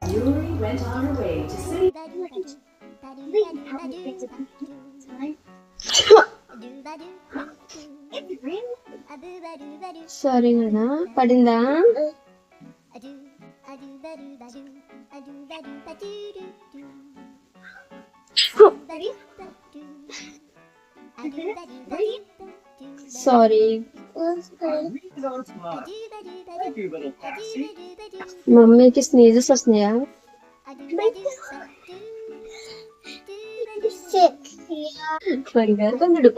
Yuri went on her way to see. సరేనా పడిందా sorry మమ్మీకి స్నీజెస్ వస్తున్నాయా Sick. పరిగారు కొందడు